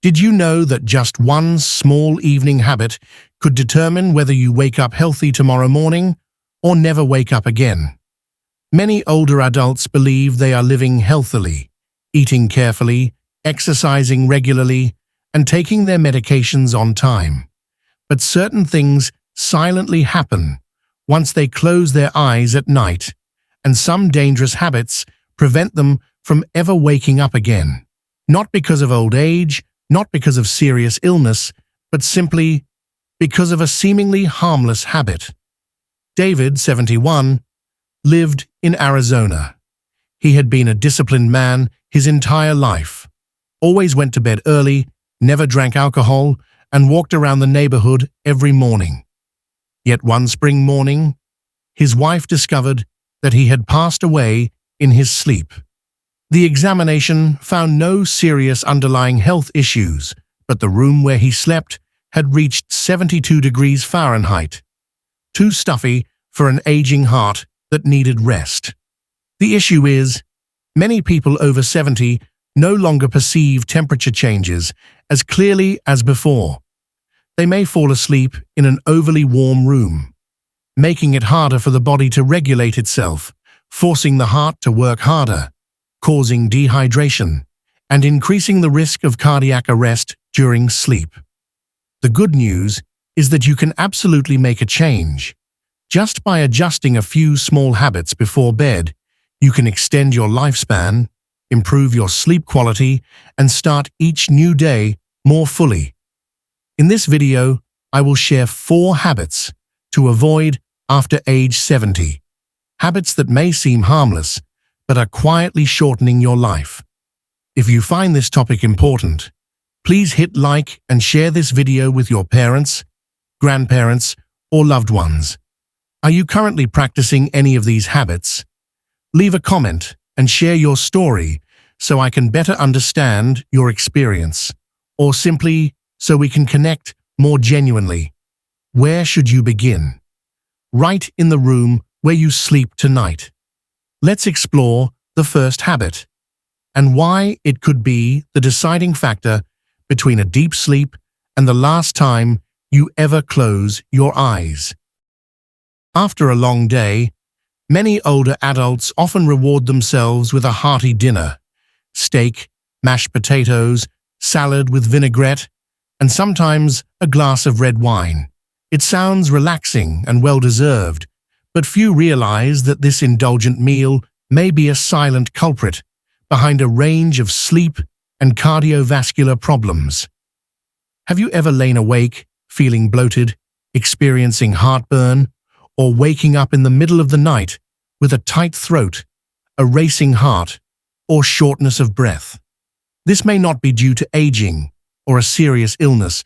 Did you know that just one small evening habit could determine whether you wake up healthy tomorrow morning or never wake up again? Many older adults believe they are living healthily, eating carefully, exercising regularly, and taking their medications on time. But certain things silently happen once they close their eyes at night, and some dangerous habits prevent them from ever waking up again. Not because of old age, not because of serious illness, but simply because of a seemingly harmless habit. David, 71, lived in Arizona. He had been a disciplined man his entire life, always went to bed early, never drank alcohol, and walked around the neighborhood every morning. Yet one spring morning, his wife discovered that he had passed away in his sleep. The examination found no serious underlying health issues, but the room where he slept had reached 72 degrees Fahrenheit, too stuffy for an aging heart that needed rest. The issue is, many people over 70 no longer perceive temperature changes as clearly as before. They may fall asleep in an overly warm room, making it harder for the body to regulate itself, forcing the heart to work harder, causing dehydration, and increasing the risk of cardiac arrest during sleep. The good news is that you can absolutely make a change. Just by adjusting a few small habits before bed, you can extend your lifespan, improve your sleep quality, and start each new day more fully. In this video, I will share 4 habits to avoid after age 70. Habits that may seem harmless, but are quietly shortening your life. If you find this topic important, please hit like and share this video with your parents, grandparents, or loved ones. Are you currently practicing any of these habits? Leave a comment and share your story so I can better understand your experience, or simply so we can connect more genuinely. Where should you begin? Right in the room where you sleep tonight. Let's explore the first habit and why it could be the deciding factor between a deep sleep and the last time you ever close your eyes. After a long day, many older adults often reward themselves with a hearty dinner: steak, mashed potatoes, salad with vinaigrette, and sometimes a glass of red wine. It sounds relaxing and well-deserved, but few realize that this indulgent meal may be a silent culprit behind a range of sleep and cardiovascular problems. Have you ever lain awake, feeling bloated, experiencing heartburn, or waking up in the middle of the night with a tight throat, a racing heart, or shortness of breath? This may not be due to aging or a serious illness,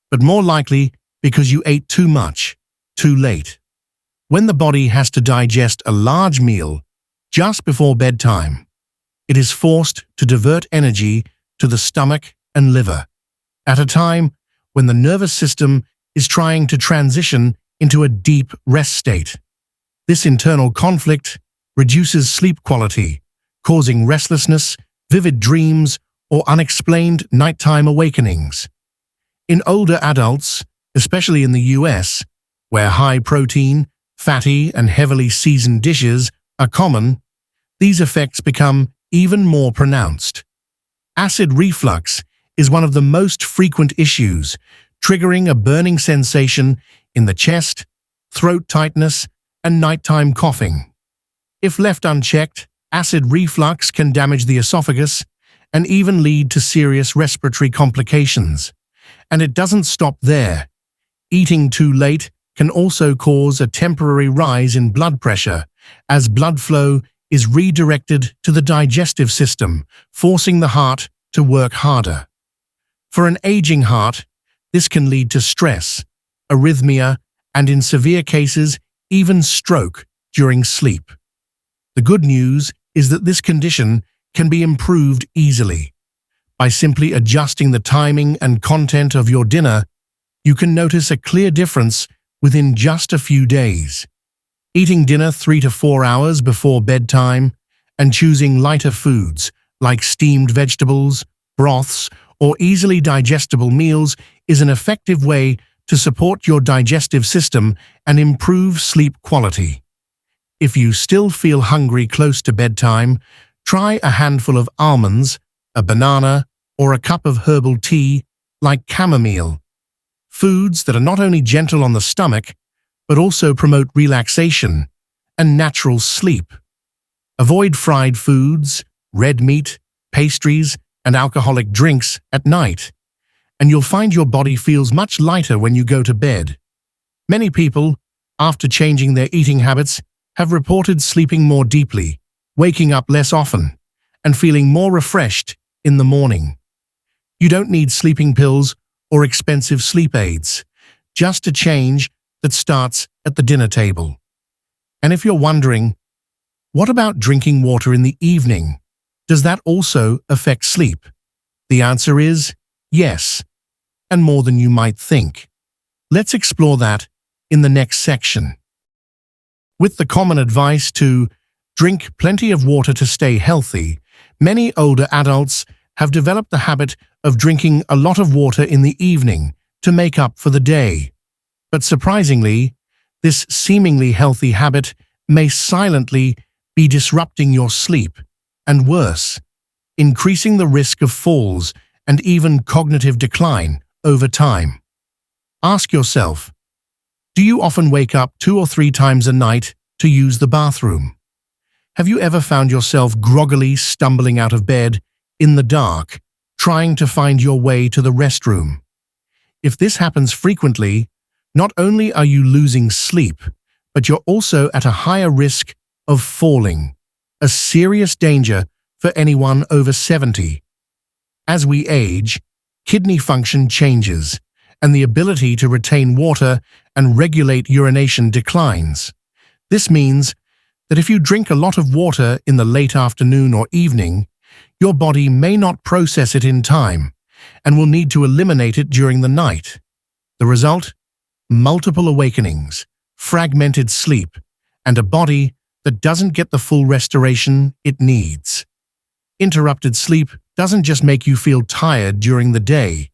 but more likely because you ate too much, too late. When the body has to digest a large meal just before bedtime, it is forced to divert energy to the stomach and liver, at a time when the nervous system is trying to transition into a deep rest state. This internal conflict reduces sleep quality, causing restlessness, vivid dreams, or unexplained nighttime awakenings. In older adults, especially in the US, where high-protein, fatty, and heavily seasoned dishes are common, these effects become even more pronounced. Acid reflux is one of the most frequent issues, triggering a burning sensation in the chest, throat tightness, and nighttime coughing. If left unchecked, acid reflux can damage the esophagus and even lead to serious respiratory complications. And it doesn't stop there. Eating too late can also cause a temporary rise in blood pressure, as blood flow is redirected to the digestive system, forcing the heart to work harder. For an aging heart, this can lead to stress, arrhythmia, and in severe cases, even stroke during sleep. The good news is that this condition can be improved easily. By simply adjusting the timing and content of your dinner, you can notice a clear difference within just a few days. Eating dinner 3 to 4 hours before bedtime and choosing lighter foods like steamed vegetables, broths, or easily digestible meals is an effective way to support your digestive system and improve sleep quality. If you still feel hungry close to bedtime, try a handful of almonds, a banana, or a cup of herbal tea like chamomile. Foods that are not only gentle on the stomach, but also promote relaxation and natural sleep. Avoid fried foods, red meat, pastries, and alcoholic drinks at night, and you'll find your body feels much lighter when you go to bed. Many people, after changing their eating habits, have reported sleeping more deeply, waking up less often, and feeling more refreshed in the morning. You don't need sleeping pills or expensive sleep aids, just a change that starts at the dinner table. And if you're wondering, what about drinking water in the evening? Does that also affect sleep? The answer is yes, and more than you might think. Let's explore that in the next section. With the common advice to drink plenty of water to stay healthy, many older adults have developed the habit of drinking a lot of water in the evening to make up for the day. But surprisingly, this seemingly healthy habit may silently be disrupting your sleep, and worse, increasing the risk of falls and even cognitive decline over time. Ask yourself, do you often wake up 2 or 3 times a night to use the bathroom? Have you ever found yourself groggily stumbling out of bed in the dark, trying to find your way to the restroom? If this happens frequently, not only are you losing sleep, but you're also at a higher risk of falling, a serious danger for anyone over 70. As we age, kidney function changes, and the ability to retain water and regulate urination declines. This means that if you drink a lot of water in the late afternoon or evening, your body may not process it in time and will need to eliminate it during the night. The result? Multiple awakenings, fragmented sleep, and a body that doesn't get the full restoration it needs. Interrupted sleep doesn't just make you feel tired during the day.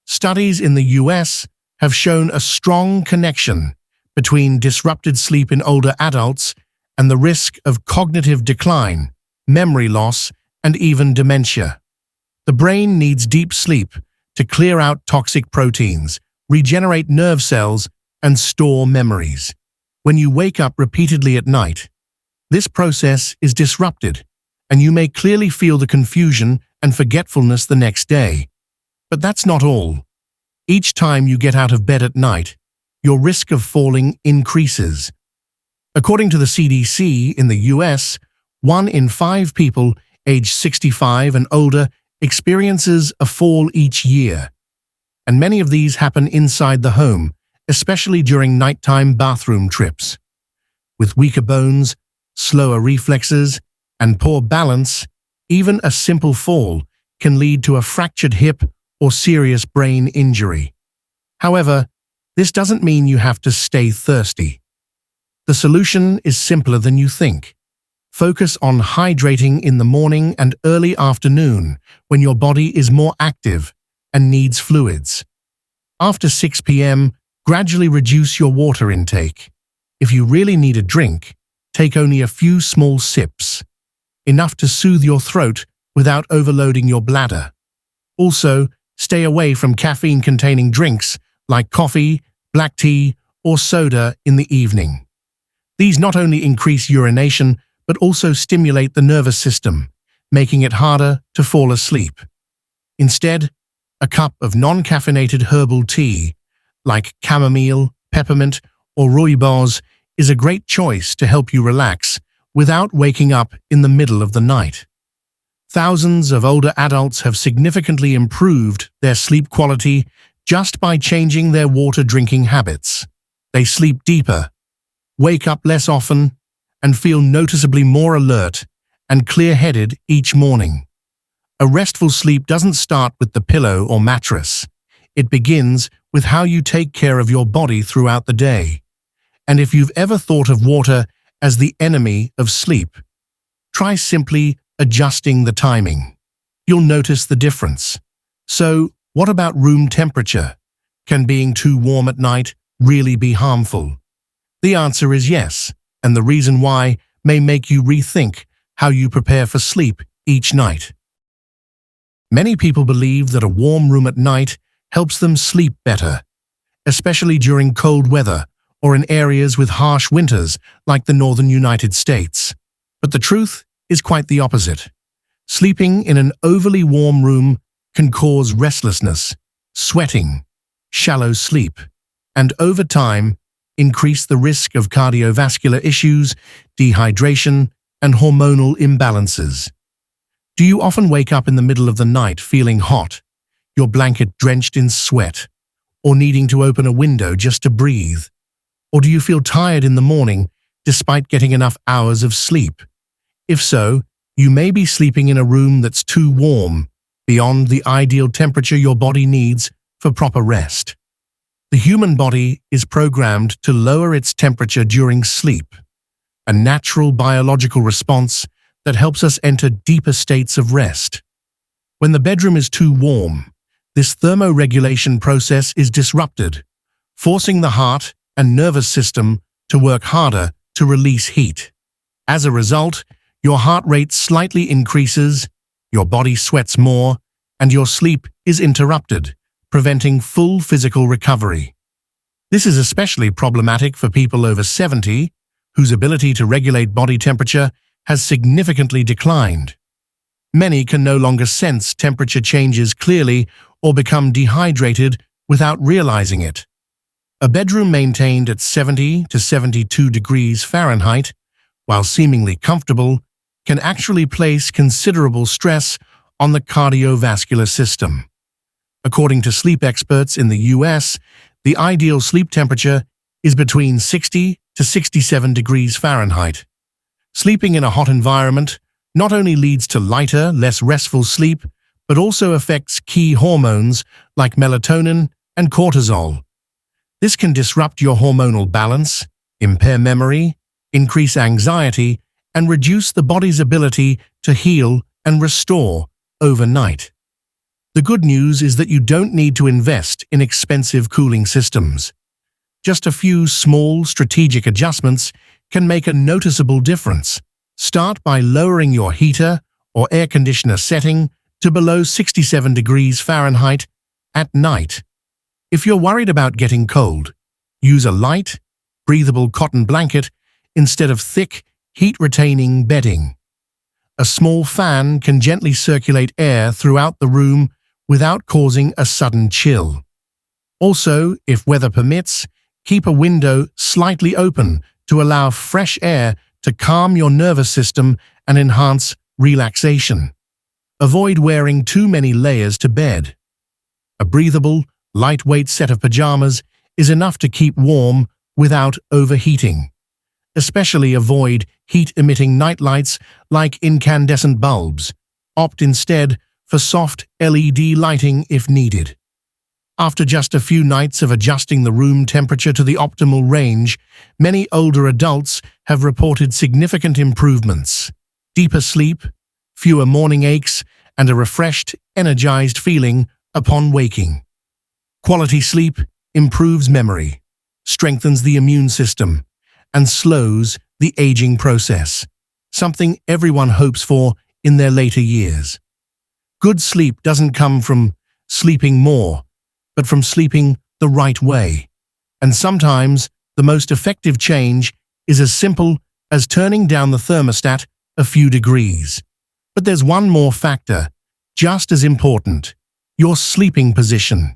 Studies in the US have shown a strong connection between disrupted sleep in older adults and the risk of cognitive decline, memory loss, and even dementia. The brain needs deep sleep to clear out toxic proteins, regenerate nerve cells, and store memories. When you wake up repeatedly at night, this process is disrupted, and you may clearly feel the confusion and forgetfulness the next day. But that's not all. Each time you get out of bed at night, your risk of falling increases. According to the CDC in the US, 1 in 5 people aged 65 and older experiences a fall each year, and many of these happen inside the home, especially during nighttime bathroom trips. With weaker bones, slower reflexes, and poor balance, even a simple fall can lead to a fractured hip or serious brain injury. However, this doesn't mean you have to stay thirsty. The solution is simpler than you think. Focus on hydrating in the morning and early afternoon when your body is more active and needs fluids. After 6 p.m., gradually reduce your water intake. If you really need a drink, take only a few small sips, enough to soothe your throat without overloading your bladder. Also, stay away from caffeine-containing drinks like coffee, black tea, or soda in the evening. These not only increase urination, but also stimulate the nervous system, making it harder to fall asleep. Instead, a cup of non-caffeinated herbal tea, like chamomile, peppermint, or rooibos, is a great choice to help you relax without waking up in the middle of the night. Thousands of older adults have significantly improved their sleep quality just by changing their water drinking habits. They sleep deeper, wake up less often, and feel noticeably more alert and clear-headed each morning. A restful sleep doesn't start with the pillow or mattress. It begins with how you take care of your body throughout the day. And if you've ever thought of water as the enemy of sleep, try simply adjusting the timing. You'll notice the difference. So, what about room temperature? Can being too warm at night really be harmful? The answer is yes, and the reason why may make you rethink how you prepare for sleep each night. Many people believe that a warm room at night helps them sleep better, especially during cold weather or in areas with harsh winters like the northern United States. But the truth is quite the opposite. Sleeping in an overly warm room can cause restlessness, sweating, shallow sleep, and over time, increase the risk of cardiovascular issues, dehydration, and hormonal imbalances. Do you often wake up in the middle of the night feeling hot, your blanket drenched in sweat, or needing to open a window just to breathe? Or do you feel tired in the morning despite getting enough hours of sleep? If so, you may be sleeping in a room that's too warm, beyond the ideal temperature your body needs for proper rest. The human body is programmed to lower its temperature during sleep, a natural biological response that helps us enter deeper states of rest. When the bedroom is too warm, this thermoregulation process is disrupted, forcing the heart and nervous system to work harder to release heat. As a result, your heart rate slightly increases, your body sweats more, and your sleep is interrupted, preventing full physical recovery. This is especially problematic for people over 70, whose ability to regulate body temperature has significantly declined. Many can no longer sense temperature changes clearly or become dehydrated without realizing it. A bedroom maintained at 70 to 72 degrees Fahrenheit, while seemingly comfortable, can actually place considerable stress on the cardiovascular system. According to sleep experts in the US, the ideal sleep temperature is between 60 to 67 degrees Fahrenheit. Sleeping in a hot environment not only leads to lighter, less restful sleep, but also affects key hormones like melatonin and cortisol. This can disrupt your hormonal balance, impair memory, increase anxiety, and reduce the body's ability to heal and restore overnight. The good news is that you don't need to invest in expensive cooling systems. Just a few small, strategic adjustments can make a noticeable difference. Start by lowering your heater or air conditioner setting to below 67 degrees Fahrenheit at night. If you're worried about getting cold, use a light, breathable cotton blanket instead of thick, heat-retaining bedding. A small fan can gently circulate air throughout the room without causing a sudden chill. Also, if weather permits, keep a window slightly open to allow fresh air to calm your nervous system and enhance relaxation. Avoid wearing too many layers to bed. A breathable, lightweight set of pajamas is enough to keep warm without overheating. Especially avoid heat-emitting nightlights like incandescent bulbs. Opt instead for soft LED lighting if needed. After just a few nights of adjusting the room temperature to the optimal range, many older adults have reported significant improvements. Deeper sleep, fewer morning aches, and a refreshed, energized feeling upon waking. Quality sleep improves memory, strengthens the immune system, and slows the aging process, something everyone hopes for in their later years. Good sleep doesn't come from sleeping more, but from sleeping the right way. And sometimes, the most effective change is as simple as turning down the thermostat a few degrees. But there's one more factor, just as important: your sleeping position.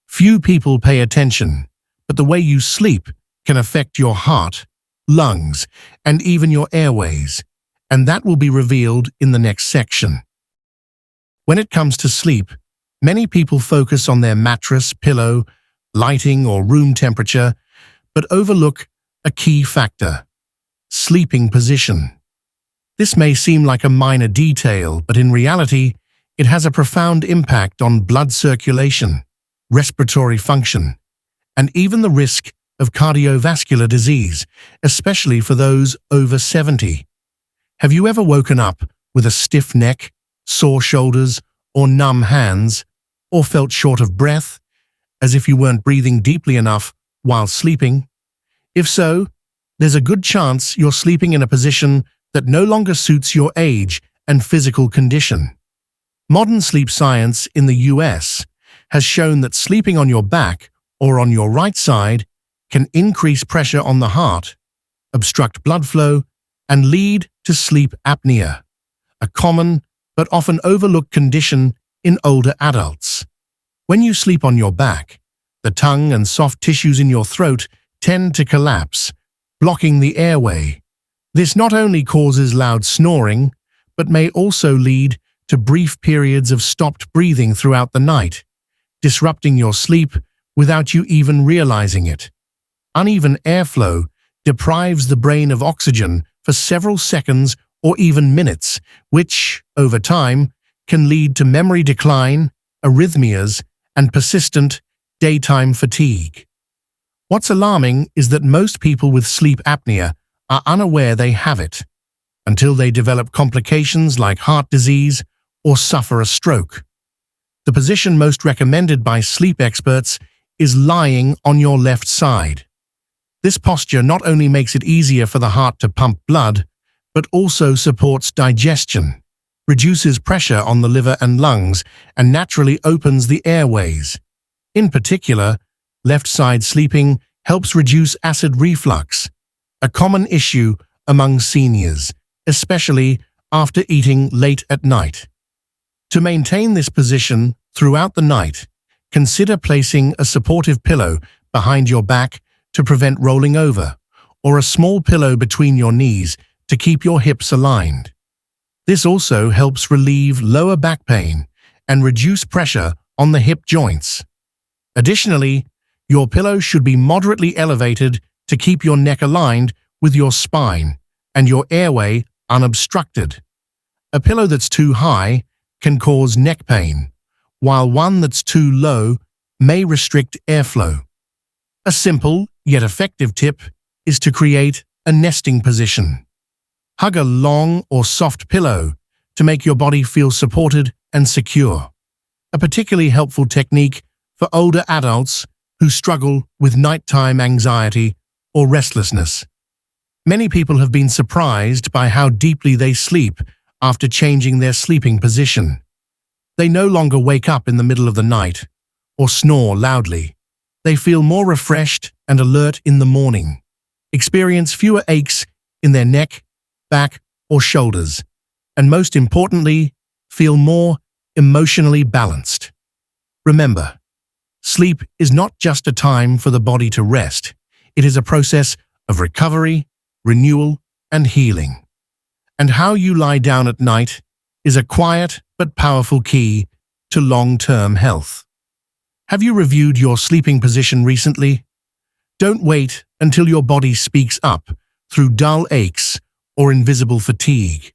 Few people pay attention, but the way you sleep can affect your heart, lungs, and even your airways, and that will be revealed in the next section. When it comes to sleep, many people focus on their mattress, pillow, lighting, or room temperature, but overlook a key factor: sleeping position. This may seem like a minor detail, but in reality, it has a profound impact on blood circulation, respiratory function, and even the risk of cardiovascular disease, especially for those over 70. Have you ever woken up with a stiff neck, sore shoulders, or numb hands? or felt short of breath, as if you weren't breathing deeply enough while sleeping? If so, there's a good chance you're sleeping in a position that no longer suits your age and physical condition. Modern sleep science in the US has shown that sleeping on your back or on your right side can increase pressure on the heart, obstruct blood flow, and lead to sleep apnea, a common but often overlooked condition in older adults. When you sleep on your back, the tongue and soft tissues in your throat tend to collapse, blocking the airway. This not only causes loud snoring, but may also lead to brief periods of stopped breathing throughout the night, disrupting your sleep without you even realizing it. Uneven airflow deprives the brain of oxygen for several seconds or even minutes, which, over time, can lead to memory decline, arrhythmias, and persistent daytime fatigue. What's alarming is that most people with sleep apnea are unaware they have it, until they develop complications like heart disease or suffer a stroke. The position most recommended by sleep experts is lying on your left side. This posture not only makes it easier for the heart to pump blood, but also supports digestion, reduces pressure on the liver and lungs, and naturally opens the airways. In particular, left-side sleeping helps reduce acid reflux, a common issue among seniors, especially after eating late at night. To maintain this position throughout the night, consider placing a supportive pillow behind your back to prevent rolling over, or a small pillow between your knees to keep your hips aligned. This also helps relieve lower back pain and reduce pressure on the hip joints. Additionally, your pillow should be moderately elevated to keep your neck aligned with your spine and your airway unobstructed. A pillow that's too high can cause neck pain, while one that's too low may restrict airflow. A simple yet effective tip is to create a nesting position. Hug a long or soft pillow to make your body feel supported and secure. A particularly helpful technique for older adults who struggle with nighttime anxiety or restlessness. Many people have been surprised by how deeply they sleep after changing their sleeping position. They no longer wake up in the middle of the night or snore loudly. They feel more refreshed and alert in the morning, experience fewer aches in their neck, back, or shoulders, and most importantly, feel more emotionally balanced. Remember, sleep is not just a time for the body to rest. It is a process of recovery, renewal, and healing. And how you lie down at night is a quiet but powerful key to long-term health. Have you reviewed your sleeping position recently? Don't wait until your body speaks up through dull aches or invisible fatigue.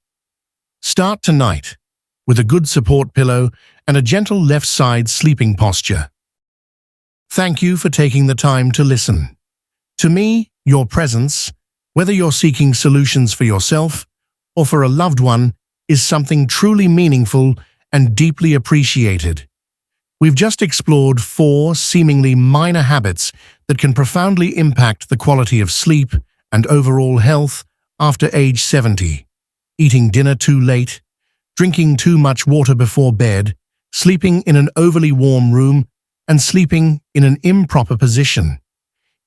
Start tonight with a good support pillow and a gentle left-side sleeping posture. Thank you for taking the time to listen. To me, your presence, whether you're seeking solutions for yourself or for a loved one, is something truly meaningful and deeply appreciated. We've just explored 4 seemingly minor habits that can profoundly impact the quality of sleep and overall health after age 70. Eating dinner too late, drinking too much water before bed, sleeping in an overly warm room, and sleeping in an improper position.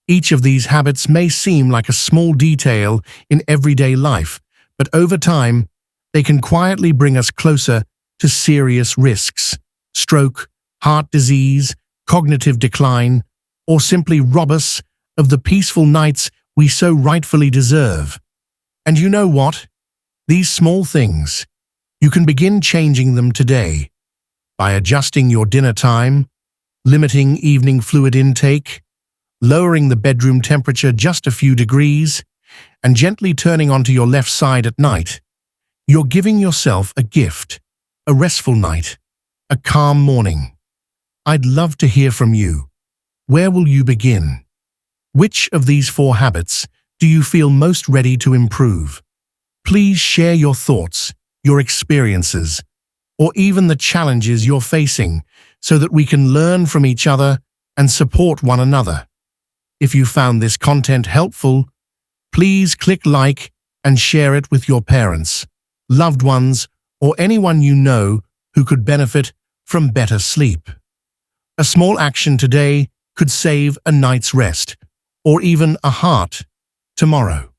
Each of these habits may seem like a small detail in everyday life, but over time, they can quietly bring us closer to serious risks: stroke, heart disease, cognitive decline, or simply rob us of the peaceful nights we so rightfully deserve. And you know what? These small things, you can begin changing them today by adjusting your dinner time, limiting evening fluid intake, lowering the bedroom temperature just a few degrees, and gently turning onto your left side at night. You're giving yourself a gift, a restful night, a calm morning. I'd love to hear from you. Where will you begin? Which of these 4 habits do you feel most ready to improve? Please share your thoughts, your experiences, or even the challenges you're facing so that we can learn from each other and support one another. If you found this content helpful, please click like and share it with your parents, loved ones, or anyone you know who could benefit from better sleep. A small action today could save a night's rest, or even a heart, tomorrow.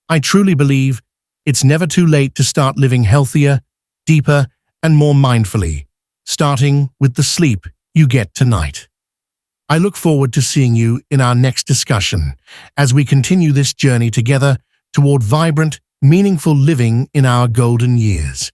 I truly believe it's never too late to start living healthier, deeper, and more mindfully, starting with the sleep you get tonight. I look forward to seeing you in our next discussion as we continue this journey together toward vibrant, meaningful living in our golden years.